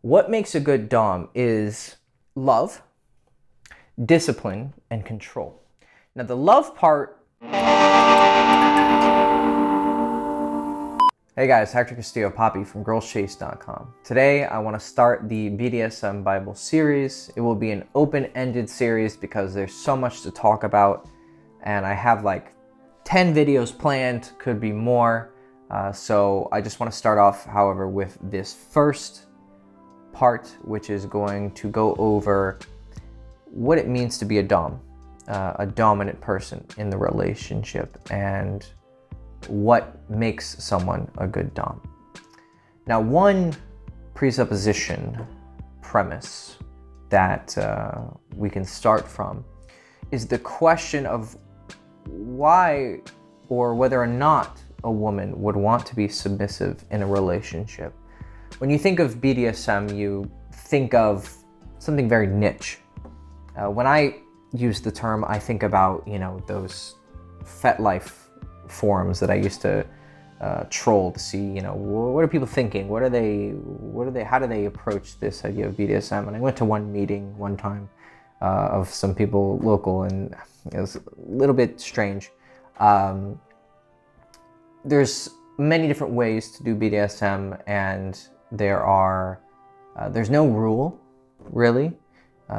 What makes a good Dom is love, discipline, and control. Now the love part... Hey guys, Hector Castillo Poppy from girlschase.com. Today I want to start the BDSM Bible series. It will be an open-ended series because there's so much to talk about, and I have like 10 videos planned, could be more. So I just want to start off, however, with this first part, which is going to go over what it means to be a Dom, a dominant person in the relationship, and what makes someone a good Dom. Now, one premise that we can start from is the question of why or whether or not a woman would want to be submissive in a relationship. When you think of BDSM, you think of something very niche. When I use the term, I think about, those FetLife forums that I used to troll to see, what are people thinking? How do they approach this idea of BDSM? And I went to one meeting one time of some people local, and it was a little bit strange. There's many different ways to do BDSM, and there's no rule, really.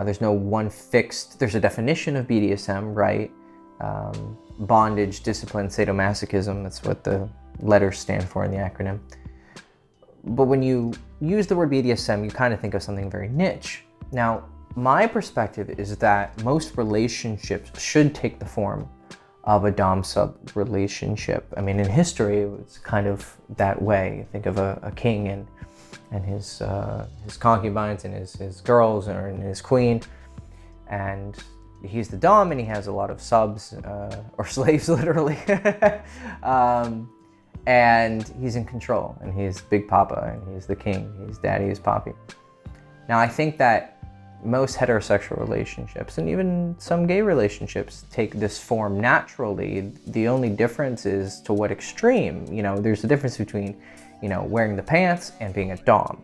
There's no one fixed, there's a definition of BDSM, right? Bondage, discipline, sadomasochism, that's what the letters stand for in the acronym. But when you use the word BDSM, you kind of think of something very niche. Now, my perspective is that most relationships should take the form of a Dom-Sub relationship. I mean, in history, it was kind of that way. Think of a king and his concubines and his girls and his queen, and he's the Dom and he has a lot of subs or slaves, literally. And he's in control, and he's Big Papa, and he's the king, he's Daddy, he's Poppy. Now, I think that most heterosexual relationships, and even some gay relationships, take this form naturally. The only difference is to what extreme. There's a difference between, wearing the pants and being a Dom.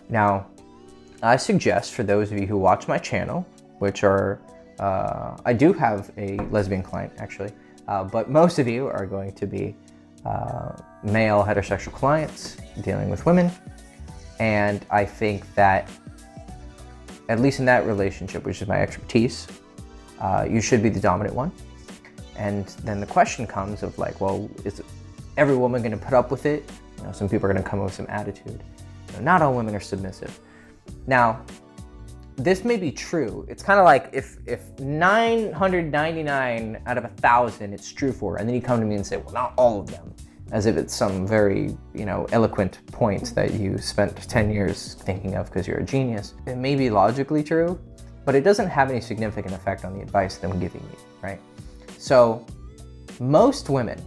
Now, I suggest for those of you who watch my channel, which are, I do have a lesbian client, actually, but most of you are going to be male heterosexual clients dealing with women. And I think that, at least in that relationship, which is my expertise, you should be the dominant one. And then the question comes of like, well, is every woman going to put up with it? Some people are going to come up with some attitude. Not all women are submissive. Now, this may be true. It's kind of like if 999 out of 1,000 it's true for, and then you come to me and say, well, not all of them, as if it's some very, eloquent point that you spent 10 years thinking of because you're a genius. It may be logically true, but it doesn't have any significant effect on the advice that I'm giving you, right? So most women,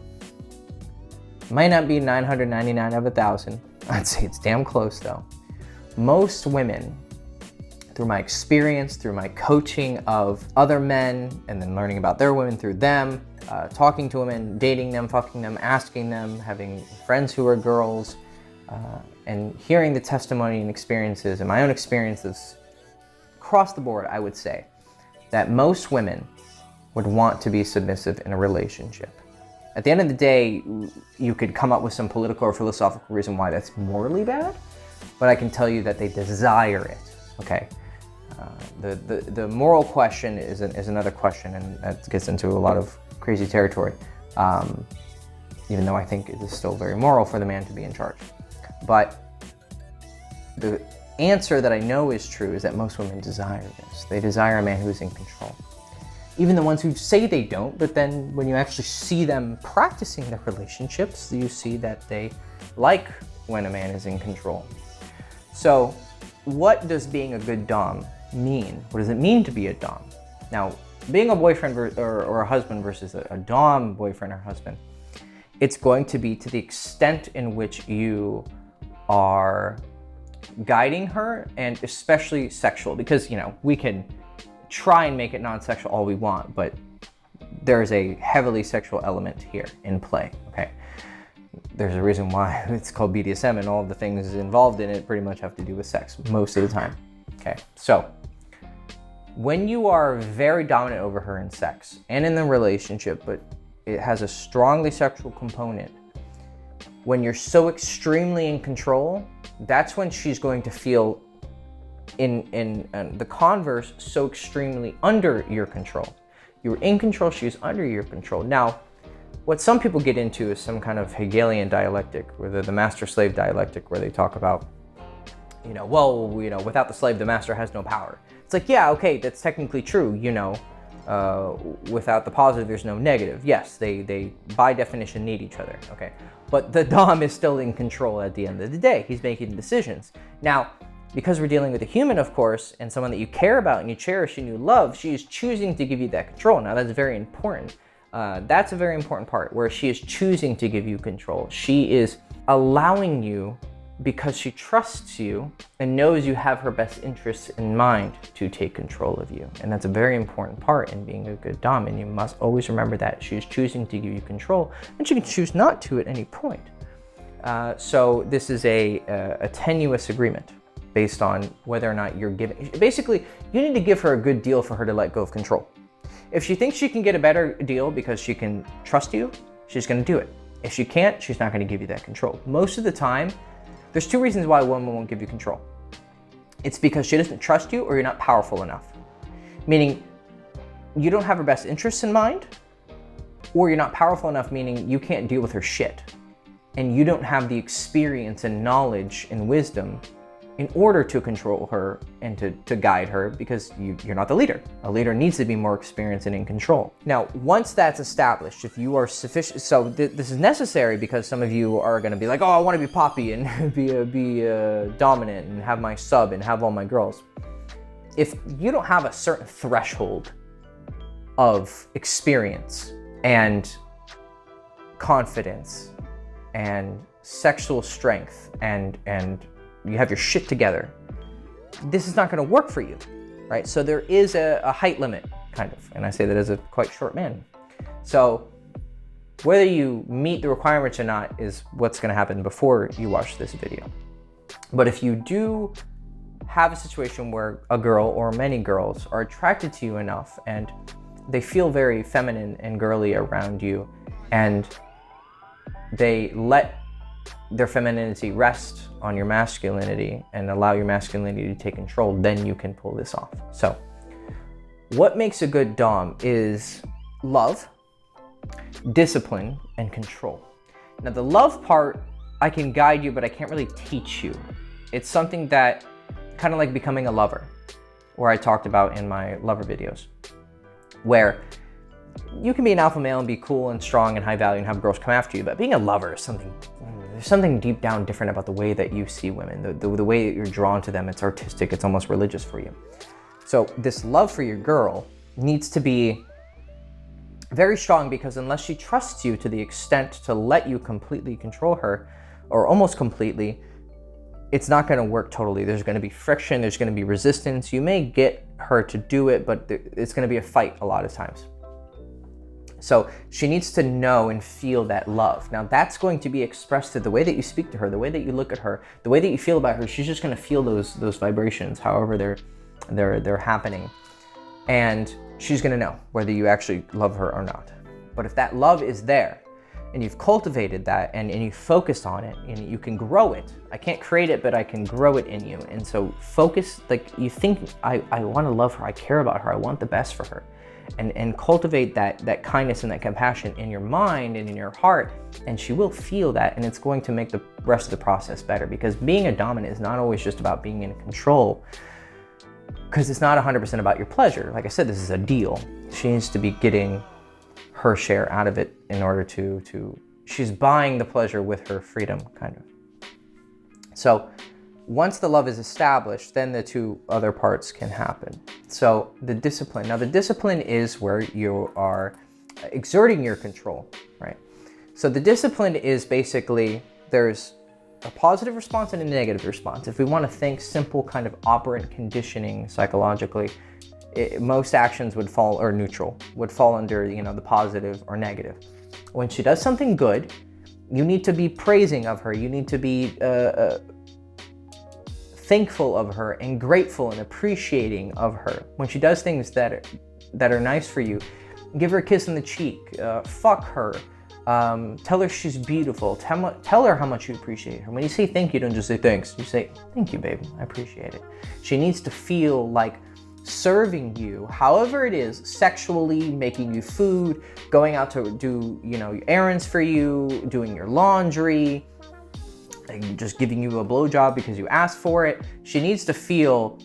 might not be 999 out of 1,000. I'd say it's damn close though. Most women, through my experience, through my coaching of other men, and then learning about their women through them, talking to women, dating them, fucking them, asking them, having friends who are girls, and hearing the testimony and experiences, and my own experiences across the board, I would say that most women would want to be submissive in a relationship. At the end of the day, you could come up with some political or philosophical reason why that's morally bad, but I can tell you that they desire it, okay? The moral question is another question, and that gets into a lot of crazy territory, even though I think it is still very moral for the man to be in charge. But the answer that I know is true is that most women desire this. They desire a man who is in control. Even the ones who say they don't, but then when you actually see them practicing their relationships, you see that they like when a man is in control. So what does being a good Dom mean? What does it mean to be a Dom? Now, being a boyfriend or a husband versus a Dom boyfriend or husband, it's going to be to the extent in which you are guiding her, and especially sexual, because, we can try and make it non-sexual all we want, but there's a heavily sexual element here in play, okay? there's a reason why it's called BDSM, and all of the things involved in it pretty much have to do with sex most of the time. Okay, so when you are very dominant over her in sex and in the relationship, but it has a strongly sexual component, when you're so extremely in control, that's when she's going to feel in the converse so extremely under your control. You're in control, she's under your control. Now, what some people get into is some kind of Hegelian dialectic, or the master-slave dialectic, where they talk about, without the slave, the master has no power. It's like, yeah, okay, that's technically true, without the positive, there's no negative. Yes, they by definition need each other, okay? But the Dom is still in control at the end of the day. He's making decisions. Now, because we're dealing with a human, of course, and someone that you care about and you cherish and you love, she is choosing to give you that control. Now, that's very important. That's a very important part, where she is choosing to give you control. She is allowing you because she trusts you and knows you have her best interests in mind to take control of you. And that's a very important part in being a good Dom. And you must always remember that she is choosing to give you control, and she can choose not to at any point. So this is a tenuous agreement based on whether or not you're giving. Basically, you need to give her a good deal for her to let go of control. If she thinks she can get a better deal because she can trust you, she's going to do it. If she can't, she's not going to give you that control. Most of the time, there's two reasons why a woman won't give you control. It's because she doesn't trust you, or you're not powerful enough. Meaning, you don't have her best interests in mind, or you're not powerful enough, meaning you can't deal with her shit. And you don't have the experience and knowledge and wisdom in order to control her and to guide her, because you're not the leader. A leader needs to be more experienced and in control. Now, once that's established, if you are sufficient, so this is necessary because some of you are gonna be like, oh, I wanna be Poppy and be dominant and have my sub and have all my girls. If you don't have a certain threshold of experience and confidence and sexual strength and you have your shit together, this is not going to work for you, right? So there is a height limit, kind of, and I say that as a quite short man. So whether you meet the requirements or not is what's going to happen before you watch this video. But if you do have a situation where a girl or many girls are attracted to you enough and they feel very feminine and girly around you, and they let their femininity rest on your masculinity and allow your masculinity to take control, then you can pull this off. So what makes a good Dom is love, discipline, and control. Now, the love part, I can guide you, but I can't really teach you. It's something that kind of like becoming a lover, where I talked about in my lover videos, where you can be an alpha male and be cool and strong and high value and have girls come after you, but being a lover is something, there's something deep down different about the way that you see women, the way that you're drawn to them. It's artistic, it's almost religious for you. So this love for your girl needs to be very strong, because unless she trusts you to the extent to let you completely control her, or almost completely, it's not going to work totally. There's going to be friction, there's going to be resistance. You may get her to do it, but it's going to be a fight a lot of times. So she needs to know and feel that love. Now that's going to be expressed through the way that you speak to her, the way that you look at her, the way that you feel about her. She's just going to feel those vibrations, however they're happening, and she's going to know whether you actually love her or not. But if that love is there, and you've cultivated that, and you focus on it, and you can grow it. I can't create it, but I can grow it in you. And so focus, like you think, I want to love her, I care about her, I want the best for her. And cultivate that kindness and that compassion in your mind and in your heart, and she will feel that, and it's going to make the rest of the process better. Because being a dominant is not always just about being in control, because it's not 100% about your pleasure. Like I said, this is a deal. She needs to be getting her share out of it in order to she's buying the pleasure with her freedom, kind of. So once the love is established, then the two other parts can happen. So the discipline. Now the discipline is where you are exerting your control, right? So the discipline is basically, there's a positive response and a negative response. If we want to think simple kind of operant conditioning psychologically, most actions would fall, or neutral, would fall under, the positive or negative. When she does something good, You need to be praising of her. You need to be thankful of her and grateful and appreciating of her. When she does things that are nice for you, give her a kiss on the cheek, fuck her, tell her she's beautiful, tell her how much you appreciate her. When you say thank you, don't just say thanks. You say, thank you, baby, I appreciate it. She needs to feel like serving you, however it is, sexually, making you food, going out to do, errands for you, doing your laundry, and just giving you a blowjob because you asked for it. She needs to feel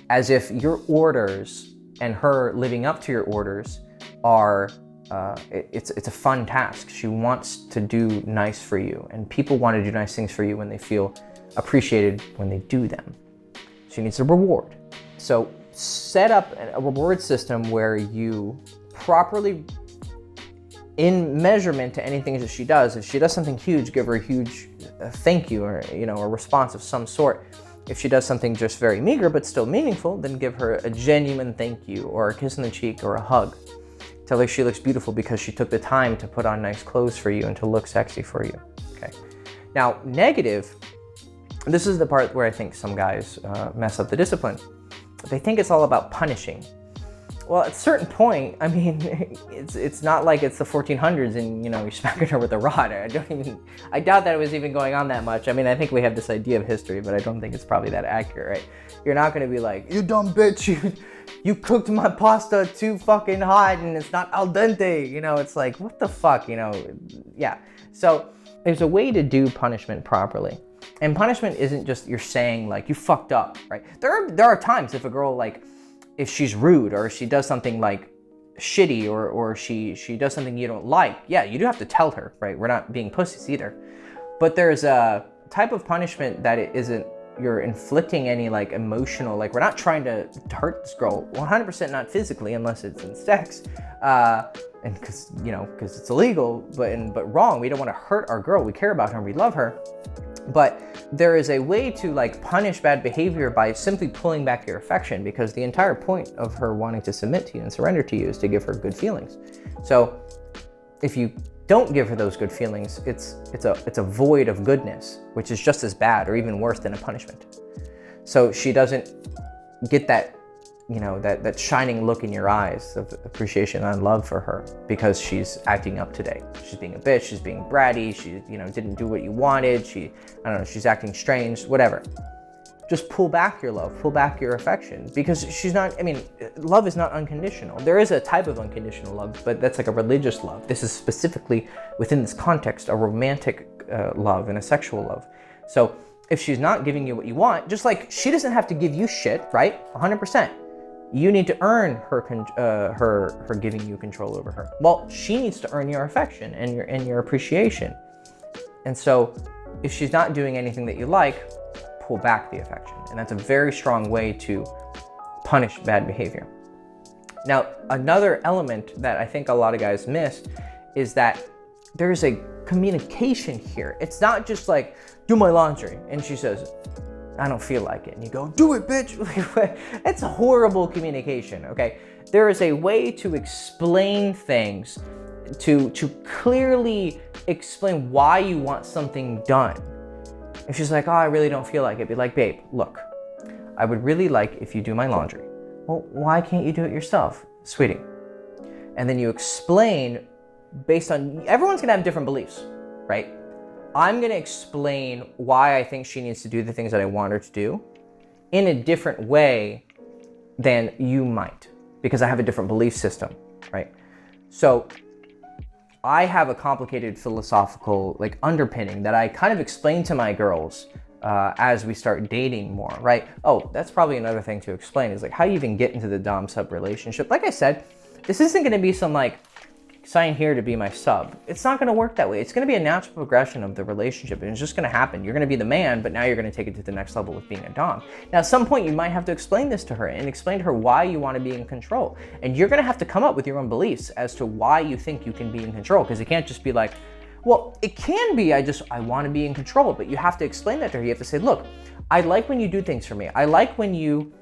as if your orders and her living up to your orders are, it's a fun task. She wants to do nice for you, and people want to do nice things for you when they feel appreciated when they do them. She needs a reward. So set up a reward system where you properly, in measurement to anything that she does, if she does something huge, give her a huge thank you, or a response of some sort. If she does something just very meager but still meaningful, then give her a genuine thank you, or a kiss on the cheek, or a hug. Tell her she looks beautiful because she took the time to put on nice clothes for you and to look sexy for you. Okay. Now, negative, this is the part where I think some guys mess up the discipline. They think it's all about punishing. Well, at a certain point, I mean, it's not like it's the 1400s and, you're smacking her with a rod. I doubt that it was even going on that much. I mean, I think we have this idea of history, but I don't think it's probably that accurate, right? You're not going to be like, you dumb bitch, you cooked my pasta too fucking hot and it's not al dente. It's like, what the fuck, Yeah. So there's a way to do punishment properly. And punishment isn't just you're saying like you fucked up, right? There are times if a girl, like, if she's rude or she does something like shitty or she does something you don't like, yeah, you do have to tell her, right? We're not being pussies either. But there's a type of punishment that it isn't, you're inflicting any like emotional, like we're not trying to hurt this girl, 100% not physically unless it's in sex, and because it's illegal, but wrong. We don't want to hurt our girl. We care about her and we love her. But there is a way to like punish bad behavior by simply pulling back your affection, because the entire point of her wanting to submit to you and surrender to you is to give her good feelings. So if you don't give her those good feelings, it's a void of goodness, which is just as bad or even worse than a punishment. So she doesn't get that, that shining look in your eyes of appreciation and love for her because she's acting up today. She's being a bitch, she's being bratty, she, didn't do what you wanted, she's acting strange, whatever. Just pull back your love, pull back your affection, because love is not unconditional. There is a type of unconditional love, but that's like a religious love. This is specifically within this context, a romantic love and a sexual love. So if she's not giving you what you want, just like she doesn't have to give you shit, right? 100%. You need to earn her giving you control over her. Well, she needs to earn your affection and your appreciation. And so if she's not doing anything that you like, pull back the affection. And that's a very strong way to punish bad behavior. Now, another element that I think a lot of guys miss is that there's a communication here. It's not just like, do my laundry, and she says, I don't feel like it. And you go, do it, bitch. It's a horrible communication, okay? There is a way to explain things, to clearly explain why you want something done. If she's like, oh, I really don't feel like it, be like, babe, look, I would really like if you do my laundry. Well, why can't you do it yourself, sweetie? And then you explain based on, everyone's gonna have different beliefs, right? I'm gonna explain why I think she needs to do the things that I want her to do in a different way than you might, because I have a different belief system, right? So I have a complicated philosophical underpinning that I kind of explain to my girls as we start dating more, right? Oh, that's probably another thing to explain is how you even get into the dom-sub relationship. Like I said, this isn't gonna be some sign here to be my sub. It's not gonna work that way. It's gonna be a natural progression of the relationship, and it's just gonna happen. You're gonna be the man, but now you're gonna take it to the next level with being a dom. Now, at some point, you might have to explain this to her and explain to her why you wanna be in control. And you're gonna have to come up with your own beliefs as to why you think you can be in control, because it can't just be like, well, it can be, I wanna be in control, but you have to explain that to her. You have to say, look, I like when you do things for me. I like when you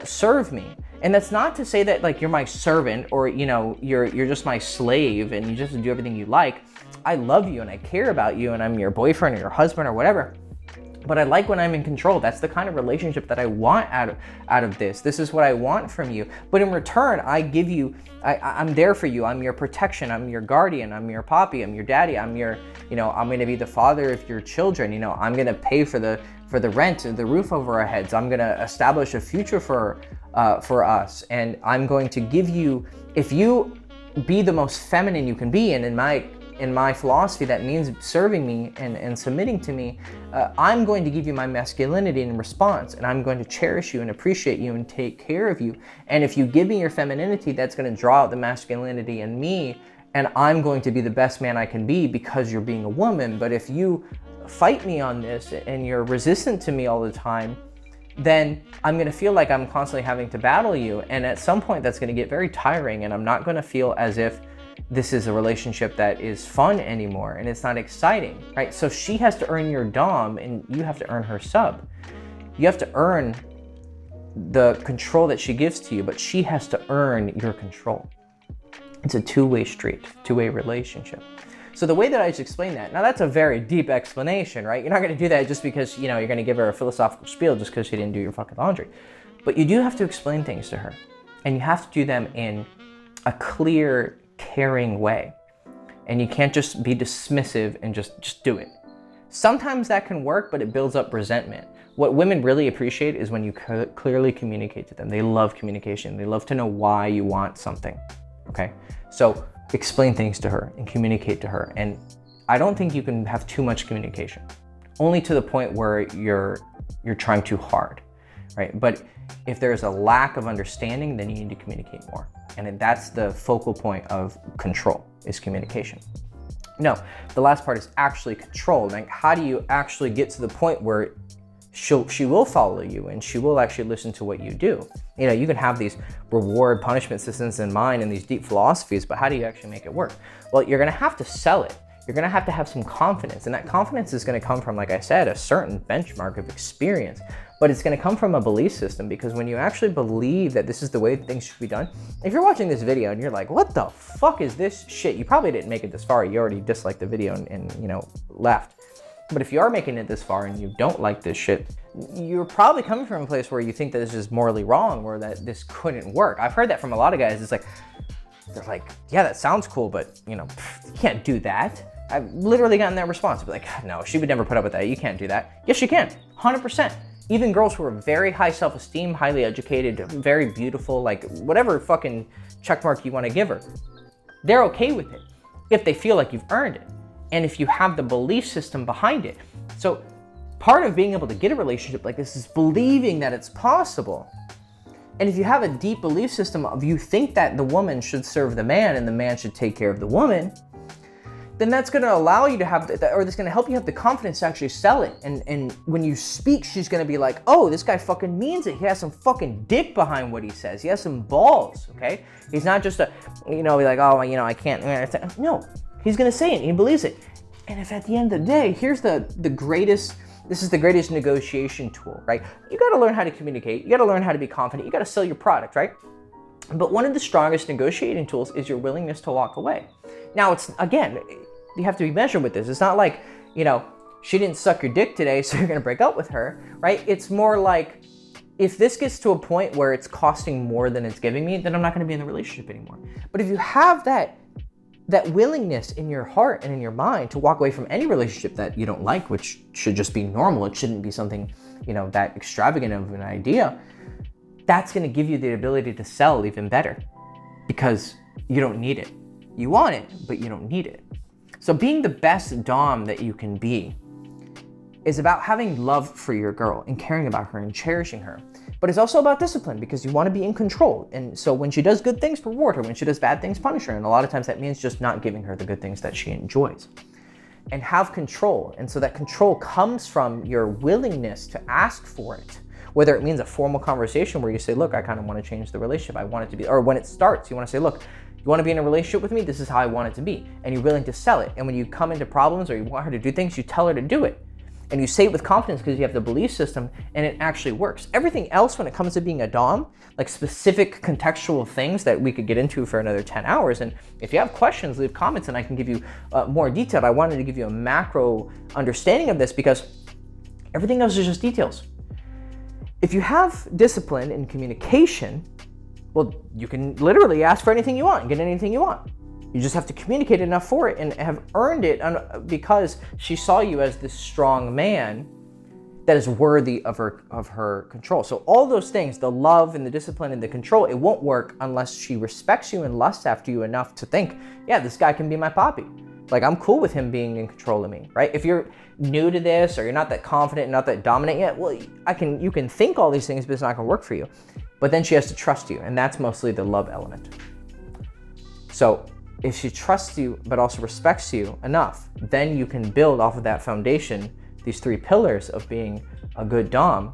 serve me. And that's not to say that you're my servant or you're just my slave and you just do everything you like. I love you and I care about you and I'm your boyfriend or your husband or whatever. But I like when I'm in control. That's the kind of relationship that I want out of this. This is what I want from you. But in return, I give you, I'm there for you. I'm your protection. I'm your guardian. I'm your papi. I'm your daddy. I'm your, I'm going to be the father of your children. I'm going to pay for the rent and the roof over our heads. I'm going to establish a future for us. And I'm going to give you, if you be the most feminine you can be, and in my philosophy, that means serving me and submitting to me, I'm going to give you my masculinity in response, and I'm going to cherish you and appreciate you and take care of you. And if you give me your femininity, that's going to draw out the masculinity in me, and I'm going to be the best man I can be because you're being a woman. But if you fight me on this and you're resistant to me all the time, then I'm going to feel like I'm constantly having to battle you. And at some point, that's going to get very tiring, and I'm not going to feel as if this is a relationship that is fun anymore, and it's not exciting, right? So she has to earn your dom and you have to earn her sub. You have to earn the control that she gives to you, but she has to earn your control. It's a two-way street, two-way relationship. So the way that I just explained that, now that's a very deep explanation, right? You're not gonna do that just because, you're gonna give her a philosophical spiel just because she didn't do your fucking laundry. But you do have to explain things to her, and you have to do them in a clear, caring way. And you can't just be dismissive and just do it. Sometimes that can work, but it builds up resentment. What women really appreciate is when you clearly communicate to them. They love communication. They love to know why you want something, okay? So explain things to her and communicate to her. And I don't think you can have too much communication, only to the point where you're trying too hard, right? But if there's a lack of understanding, then you need to communicate more. And that's the focal point of control, is communication. No, the last part is actually control. Like, how do you actually get to the point where she will follow you and she will actually listen to what you do? You can have these reward punishment systems in mind and these deep philosophies, but how do you actually make it work? Well, you're gonna have to sell it. You're gonna have to have some confidence, and that confidence is gonna come from, like I said, a certain benchmark of experience, but it's gonna come from a belief system, because when you actually believe that this is the way things should be done, if you're watching this video and you're like, what the fuck is this shit? You probably didn't make it this far. You already disliked the video and left. But if you are making it this far and you don't like this shit, you're probably coming from a place where you think that this is morally wrong or that this couldn't work. I've heard that from a lot of guys. It's like, they're like, yeah, that sounds cool, but you can't do that. I've literally gotten that response. I'd be like, no, she would never put up with that. You can't do that. Yes, you can, 100%. Even girls who are very high self-esteem, highly educated, very beautiful, like whatever fucking checkmark you want to give her, they're okay with it if they feel like you've earned it and if you have the belief system behind it. So part of being able to get a relationship like this is believing that it's possible. And if you have a deep belief system of you think that the woman should serve the man and the man should take care of the woman, then that's going to allow you to have, or that's going to help you have the confidence to actually sell it. And when you speak, she's going to be like, oh, this guy fucking means it. He has some fucking dick behind what he says. He has some balls, okay? He's not just be like, oh, I can't. No, he's going to say it. And he believes it. And if at the end of the day, here's the greatest, this is the greatest negotiation tool, right? You got to learn how to communicate. You got to learn how to be confident. You got to sell your product, right? But one of the strongest negotiating tools is your willingness to walk away. Now, it's, again, you have to be measured with this. It's not like, she didn't suck your dick today, so you're going to break up with her, right? It's more like, if this gets to a point where it's costing more than it's giving me, then I'm not going to be in the relationship anymore. But if you have that willingness in your heart and in your mind to walk away from any relationship that you don't like, which should just be normal, it shouldn't be something, that extravagant of an idea, that's going to give you the ability to sell even better, because you don't need it. You want it, but you don't need it. So being the best dom that you can be is about having love for your girl and caring about her and cherishing her. But it's also about discipline, because you want to be in control. And so when she does good things, reward her. When she does bad things, punish her. And a lot of times that means just not giving her the good things that she enjoys. And have control. And so that control comes from your willingness to ask for it. Whether it means a formal conversation where you say, look, I kind of want to change the relationship. I want it to be, or when it starts, you want to say, look, you want to be in a relationship with me? This is how I want it to be. And you're willing to sell it. And when you come into problems or you want her to do things, you tell her to do it. And you say it with confidence because you have the belief system and it actually works. Everything else when it comes to being a dom, like specific contextual things that we could get into for another 10 hours. And if you have questions, leave comments and I can give you more detailed. I wanted to give you a macro understanding of this because everything else is just details. If you have discipline in communication, well, you can literally ask for anything you want and get anything you want. You just have to communicate enough for it and have earned it because she saw you as this strong man that is worthy of her control. So all those things, the love and the discipline and the control, it won't work unless she respects you and lusts after you enough to think, yeah, this guy can be my papi. Like, I'm cool with him being in control of me, right? If you're new to this or you're not that confident, not that dominant yet, well, you can think all these things, but it's not gonna work for you. But then she has to trust you, and that's mostly the love element. So if she trusts you, but also respects you enough, then you can build off of that foundation, these 3 pillars of being a good dom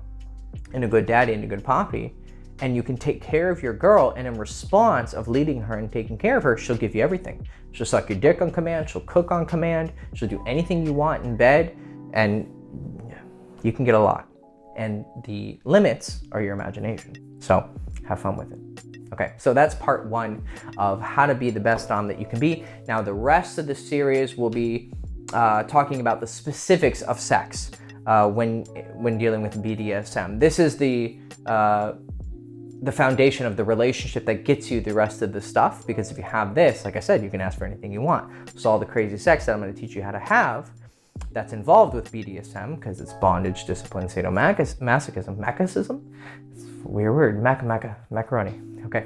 and a good daddy and a good papi, and you can take care of your girl, and in response of leading her and taking care of her, she'll give you everything. She'll suck your dick on command, she'll cook on command, she'll do anything you want in bed, and you can get a lot. And the limits are your imagination. So have fun with it. Okay, so that's part 1 of how to be the best dom that you can be. Now the rest of the series will be talking about the specifics of sex when dealing with BDSM. This is the foundation of the relationship that gets you the rest of the stuff, because if you have this, like I said, you can ask for anything you want. So all the crazy sex that I'm going to teach you how to have that's involved with BDSM, because it's bondage, discipline, sadomasochism, it's a weird word, macaroni. Okay,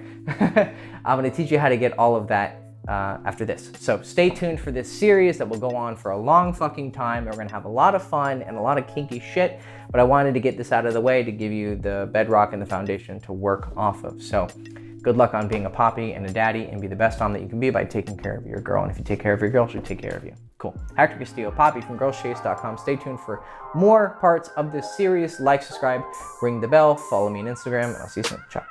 I'm going to teach you how to get all of that after this. So stay tuned for this series that will go on for a long fucking time. We're going to have a lot of fun and a lot of kinky shit, but I wanted to get this out of the way to give you the bedrock and the foundation to work off of. So good luck on being a papi and a daddy, and be the best dom that you can be by taking care of your girl. And if you take care of your girl, she'll take care of you. Cool. Hector Castillo, papi from girlschase.com. Stay tuned for more parts of this series. Like, subscribe, ring the bell, follow me on Instagram, and I'll see you soon. Ciao.